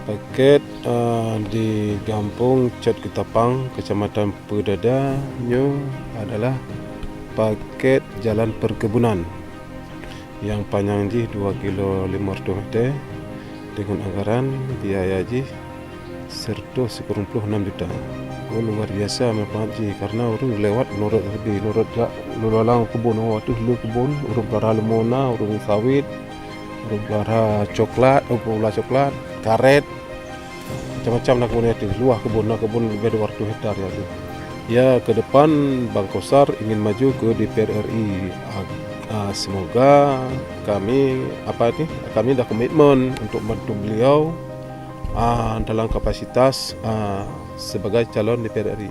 Paket di Kampung Cat Ketapang, Kecamatan Pedada Nyo adalah paket jalan perkebunan yang panjang 2 kilo 500 meter dengan anggaran biaya 146 juta. Luar biasa memang karena orang lewat menurut lalang kebun lu kebun urung pelara lemona, urung sawit, urung pelara coklat, coklat, karet, macam-macam nak kebun itu. Luah kebun lebih dari 200 hektar ya. Ya, ke depan Bang Kosar ingin maju ke DPR RI. Semoga kami dah komitmen untuk membantu beliau dalam kapasitas sebagai calon DPR RI.